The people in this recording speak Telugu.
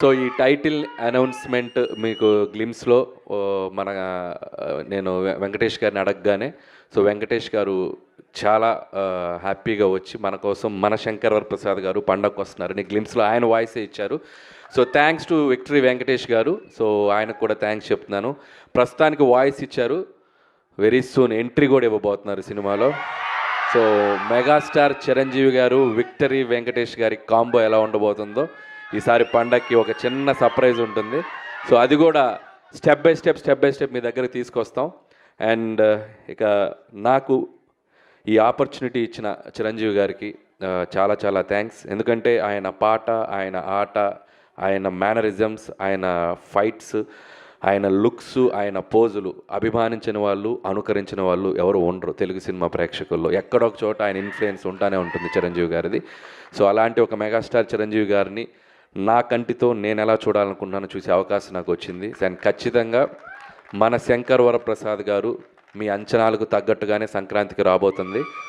సో ఈ టైటిల్ అనౌన్స్‌మెంట్ మీకు గ్లిమ్స్‌లో మన నేను వెంకటేష్ గారిని అడగగానే సో వెంకటేష్ గారు చాలా హ్యాపీగా వచ్చి మన కోసం మన శంకర్ వరప్రసాద్ గారు పండగకొస్తున్నారని గ్లిమ్స్‌లో ఆయన వాయిసే ఇచ్చారు. So thanks to victory Venkatesh గారు. సో ఆయనకు కూడా థ్యాంక్స్ చెప్తున్నాను. ప్రస్తుతానికి వాయిస్ ఇచ్చారు. వెరీ సూన్ ఎంట్రీ కూడా ఇవ్వబోతున్నారు సినిమాలో. సో మెగాస్టార్ చిరంజీవి గారు, విక్టరీ వెంకటేష్ గారి కాంబో ఎలా ఉండబోతుందో ఈసారి పండక్కి ఒక చిన్న సర్ప్రైజ్ ఉంటుంది. సో అది కూడా స్టెప్ బై స్టెప్ మీ దగ్గరికి తీసుకొస్తాం. అండ్ ఇక నాకు ఈ ఆపర్చునిటీ ఇచ్చిన చిరంజీవి గారికి చాలా చాలా థ్యాంక్స్. ఎందుకంటే ఆయన పాట, ఆయన ఆట, ఆయన మేనరిజమ్స్, ఆయన ఫైట్స్, ఆయన లుక్స్, ఆయన పోజులు అభిమానించిన వాళ్ళు, అనుకరించిన వాళ్ళు ఎవరు ఉండరు తెలుగు సినిమా ప్రేక్షకుల్లో. ఎక్కడొక చోట ఆయన ఇన్ఫ్లుయెన్స్ ఉంటానే ఉంటుంది చిరంజీవి గారిది. సో అలాంటి ఒక మెగాస్టార్ చిరంజీవి గారిని నా కంటితో నేను ఎలా చూడాలనుకున్నానో చూసే అవకాశం నాకు వచ్చింది. అండ్ ఖచ్చితంగా మన శంకర్ వరప్రసాద్ గారు మీ అంచనాలకు తగ్గట్టుగానే సంక్రాంతికి రాబోతుంది.